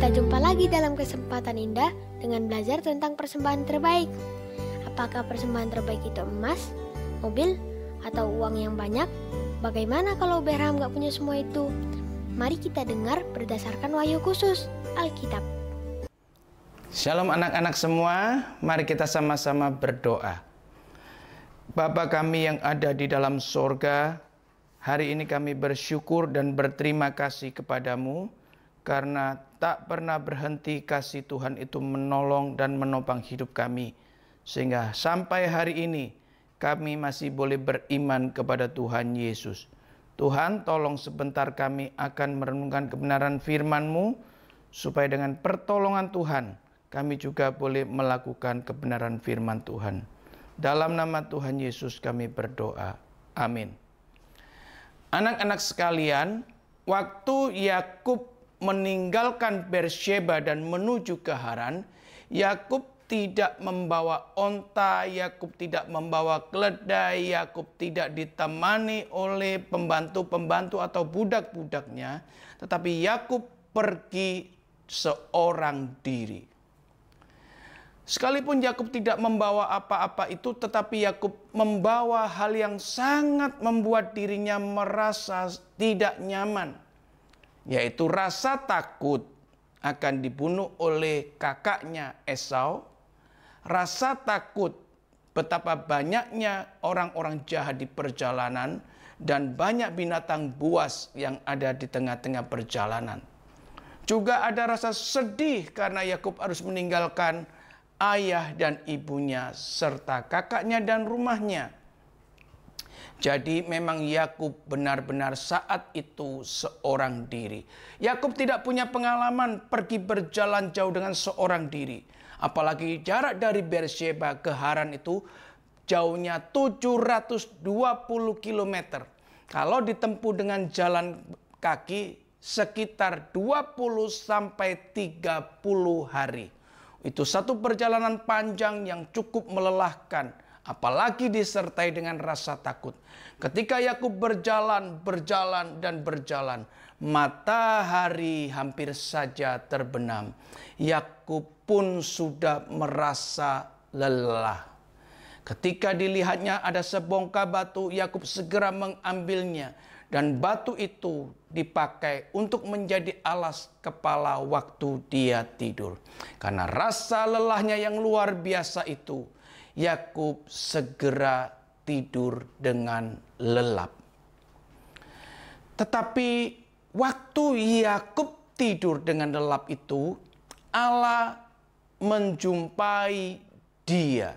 Kita jumpa lagi dalam kesempatan indah dengan belajar tentang persembahan terbaik. Apakah persembahan terbaik itu emas, mobil, atau uang yang banyak? Bagaimana kalau Abraham gak punya semua itu? Mari kita dengar berdasarkan wahyu khusus Alkitab. Shalom anak-anak semua, mari kita sama-sama berdoa. Bapa kami yang ada di dalam sorga, hari ini kami bersyukur dan berterima kasih kepadamu, karena tak pernah berhenti kasih Tuhan itu menolong dan menopang hidup kami. Sehingga sampai hari ini kami masih boleh beriman kepada Tuhan Yesus. Tuhan, tolong sebentar kami akan merenungkan kebenaran firman-Mu, supaya dengan pertolongan Tuhan kami juga boleh melakukan kebenaran firman Tuhan. Dalam nama Tuhan Yesus kami berdoa. Amin. Anak-anak sekalian, waktu Yakub meninggalkan Beersheba dan menuju ke Haran, Yakub tidak membawa onta, Yakub tidak membawa keledai, Yakub tidak ditemani oleh pembantu-pembantu atau budak-budaknya, tetapi Yakub pergi seorang diri. Sekalipun Yakub tidak membawa apa-apa itu, tetapi Yakub membawa hal yang sangat membuat dirinya merasa tidak nyaman, yaitu rasa takut akan dibunuh oleh kakaknya Esau, rasa takut betapa banyaknya orang-orang jahat di perjalanan, dan banyak binatang buas yang ada di tengah-tengah perjalanan. Juga ada rasa sedih karena Yakub harus meninggalkan ayah dan ibunya serta kakaknya dan rumahnya. Jadi memang Yakub benar-benar saat itu seorang diri. Yakub tidak punya pengalaman pergi berjalan jauh dengan seorang diri. Apalagi jarak dari Beersheba ke Haran itu jauhnya 720 km. Kalau ditempuh dengan jalan kaki sekitar 20 sampai 30 hari. Itu satu perjalanan panjang yang cukup melelahkan, apalagi disertai dengan rasa takut. Ketika Yakub berjalan, matahari hampir saja terbenam. Yakub pun sudah merasa lelah. Ketika dilihatnya ada sebongkah batu, Yakub segera mengambilnya. Dan batu itu dipakai untuk menjadi alas kepala waktu dia tidur. Karena rasa lelahnya yang luar biasa itu, Yakub segera tidur dengan lelap. Tetapi waktu Yakub tidur dengan lelap itu, Allah menjumpai dia.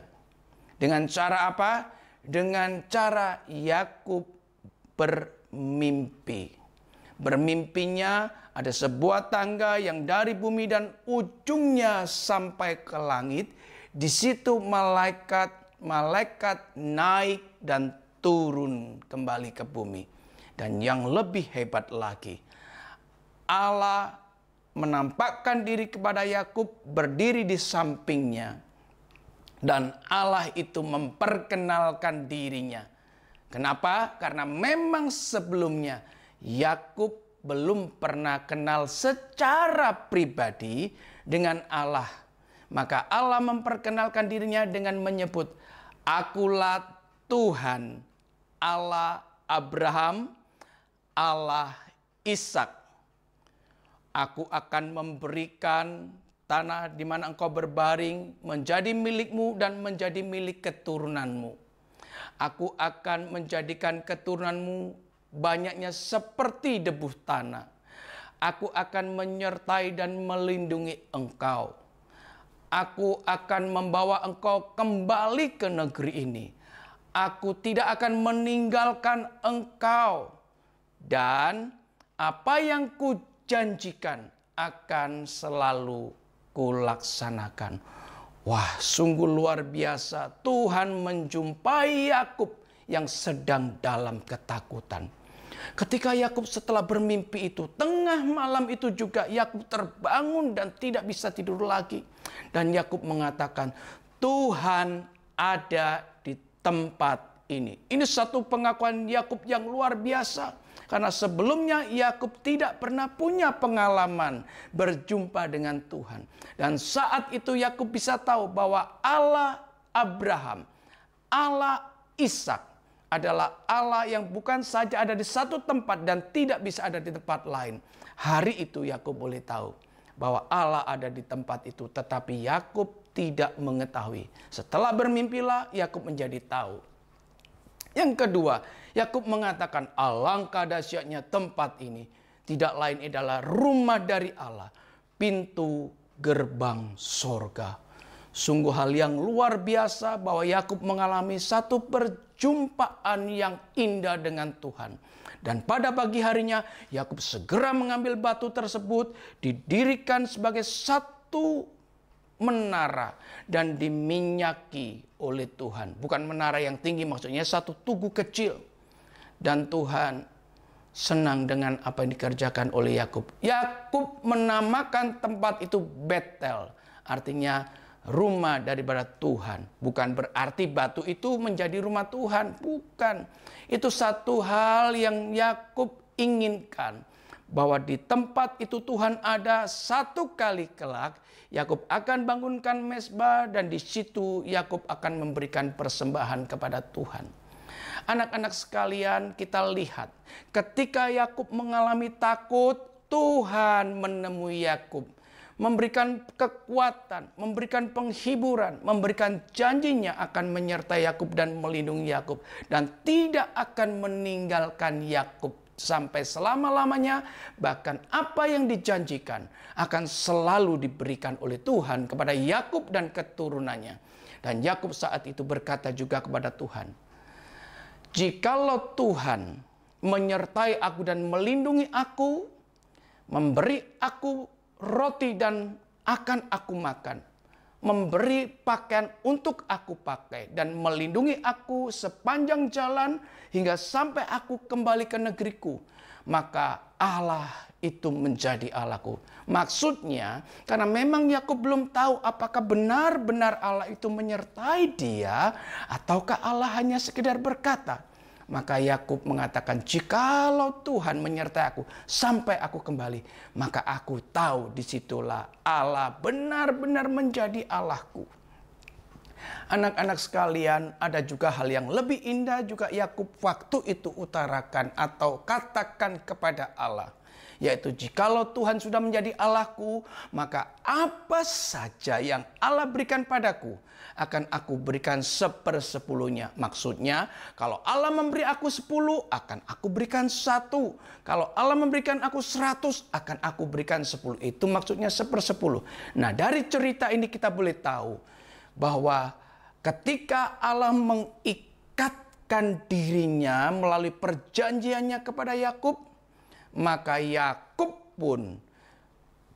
Dengan cara apa? Dengan cara Yakub bermimpi. Bermimpinya ada sebuah tangga yang dari bumi dan ujungnya sampai ke langit. Di situ malaikat naik dan turun kembali ke bumi. Dan yang lebih hebat lagi, Allah menampakkan diri kepada Yakub, berdiri di sampingnya. Dan Allah itu memperkenalkan dirinya. Kenapa? Karena memang sebelumnya Yakub belum pernah kenal secara pribadi dengan Allah. Maka Allah memperkenalkan dirinya dengan menyebut, "Akulah Tuhan, Allah Abraham, Allah Ishak. Aku akan memberikan tanah di mana engkau berbaring menjadi milikmu dan menjadi milik keturunanmu. Aku akan menjadikan keturunanmu banyaknya seperti debu tanah. Aku akan menyertai dan melindungi engkau. Aku akan membawa engkau kembali ke negeri ini. Aku tidak akan meninggalkan engkau. Dan apa yang kujanjikan akan selalu kulaksanakan." Wah, sungguh luar biasa. Tuhan menjumpai Yakub yang sedang dalam ketakutan. Ketika Yakub setelah bermimpi itu, tengah malam itu juga Yakub terbangun dan tidak bisa tidur lagi. Dan Yakub mengatakan, "Tuhan ada di tempat ini." Ini satu pengakuan Yakub yang luar biasa. Karena sebelumnya Yakub tidak pernah punya pengalaman berjumpa dengan Tuhan. Dan saat itu Yakub bisa tahu bahwa Allah Abraham, Allah Ishak adalah Allah yang bukan saja ada di satu tempat dan tidak bisa ada di tempat lain. Hari itu Yakub boleh tahu bahwa Allah ada di tempat itu, tetapi Yakub tidak mengetahui. Setelah bermimpilah Yakub menjadi tahu. Yang kedua, Yakub mengatakan alangkah dahsyatnya tempat ini. Tidak lain adalah rumah dari Allah, pintu gerbang sorga. Sungguh hal yang luar biasa bahwa Yakub mengalami satu perjumpaan yang indah dengan Tuhan. Dan pada pagi harinya Yakub segera mengambil batu tersebut, didirikan sebagai satu menara dan diminyaki oleh Tuhan. Bukan menara yang tinggi, maksudnya satu tugu kecil. Dan Tuhan senang dengan apa yang dikerjakan oleh Yakub. Yakub menamakan tempat itu Betel, artinya rumah daripada Tuhan. Bukan berarti batu itu menjadi rumah Tuhan, bukan. Itu satu hal yang Yakub inginkan, bahwa di tempat itu Tuhan ada. Satu kali kelak Yakub akan bangunkan mezbah dan di situ Yakub akan memberikan persembahan kepada Tuhan. Anak-anak sekalian, kita lihat ketika Yakub mengalami takut, Tuhan menemui Yakub, memberikan kekuatan, memberikan penghiburan, memberikan janjinya akan menyertai Yakub dan melindungi Yakub dan tidak akan meninggalkan Yakub sampai selama-lamanya. Bahkan apa yang dijanjikan akan selalu diberikan oleh Tuhan kepada Yakub dan keturunannya. Dan Yakub saat itu berkata juga kepada Tuhan, jikalau Tuhan menyertai aku dan melindungi aku, memberi aku roti dan akan aku makan, memberi pakaian untuk aku pakai, dan melindungi aku sepanjang jalan hingga sampai aku kembali ke negeriku, maka Allah itu menjadi Allahku. Maksudnya, karena memang Yakub belum tahu apakah benar-benar Allah itu menyertai dia, ataukah Allah hanya sekedar berkata. Maka Yakub mengatakan, jikalau Tuhan menyertai aku sampai aku kembali, maka aku tahu disitulah Allah benar-benar menjadi Allahku. Anak-anak sekalian, ada juga hal yang lebih indah juga Yakub waktu itu utarakan atau katakan kepada Allah. Yaitu jikalau Tuhan sudah menjadi Allahku, maka apa saja yang Allah berikan padaku akan aku berikan 1/10-nya. Maksudnya kalau Allah memberi aku 10, akan aku berikan 1. Kalau Allah memberikan aku 100, akan aku berikan 10. Itu maksudnya 1/10. Nah, dari cerita ini kita boleh tahu bahwa ketika Allah mengikatkan dirinya melalui perjanjiannya kepada Yakub, maka Yakub pun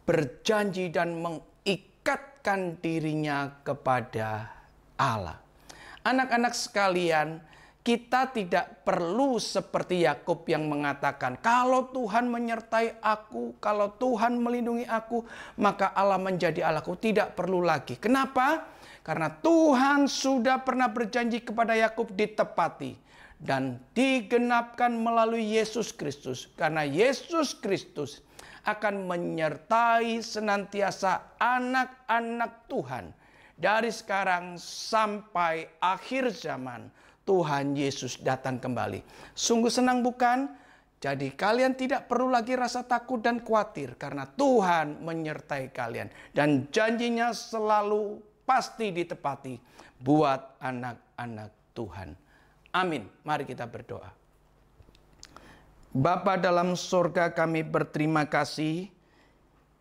berjanji dan mengikatkan dirinya kepada Allah. Anak-anak sekalian, kita tidak perlu seperti Yakub yang mengatakan, kalau Tuhan menyertai aku, kalau Tuhan melindungi aku, maka Allah menjadi Allahku. Tidak perlu lagi. Kenapa? Karena Tuhan sudah pernah berjanji kepada Yakub ditepati dan digenapkan melalui Yesus Kristus. Karena Yesus Kristus akan menyertai senantiasa anak-anak Tuhan. Dari sekarang sampai akhir zaman, Tuhan Yesus datang kembali. Sungguh senang bukan? Jadi kalian tidak perlu lagi rasa takut dan khawatir, karena Tuhan menyertai kalian. Dan janjinya selalu pasti ditepati buat anak-anak Tuhan. Amin. Mari kita berdoa. Bapa dalam surga, kami berterima kasih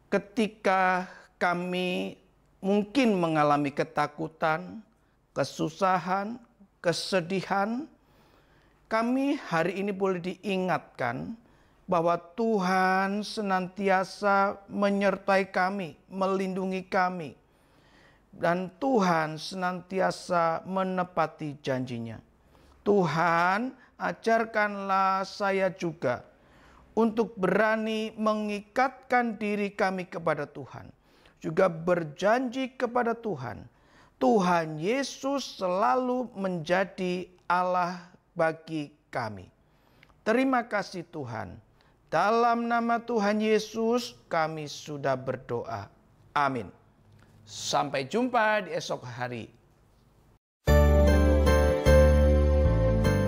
ketika kami mungkin mengalami ketakutan, kesusahan, kesedihan. Kami hari ini boleh diingatkan bahwa Tuhan senantiasa menyertai kami, melindungi kami. Dan Tuhan senantiasa menepati janjinya. Tuhan, ajarkanlah saya juga untuk berani mengikatkan diri kami kepada Tuhan. Juga berjanji kepada Tuhan. Tuhan Yesus selalu menjadi Allah bagi kami. Terima kasih Tuhan. Dalam nama Tuhan Yesus kami sudah berdoa. Amin. Sampai jumpa di esok hari.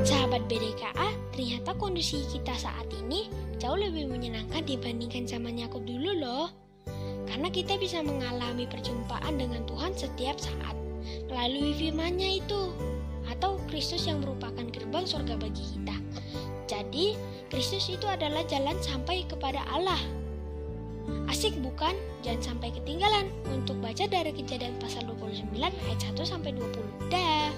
Sahabat BDKA, ternyata kondisi kita saat ini jauh lebih menyenangkan dibandingkan zaman Yakub dulu loh. Karena kita bisa mengalami perjumpaan dengan Tuhan setiap saat melalui firman-Nya itu, atau Kristus yang merupakan gerbang surga bagi kita. Jadi, Kristus itu adalah jalan sampai kepada Allah. Asik bukan? Jangan sampai ketinggalan untuk baca dari Kejadian pasal 29 ayat 1 sampai 20. Dah.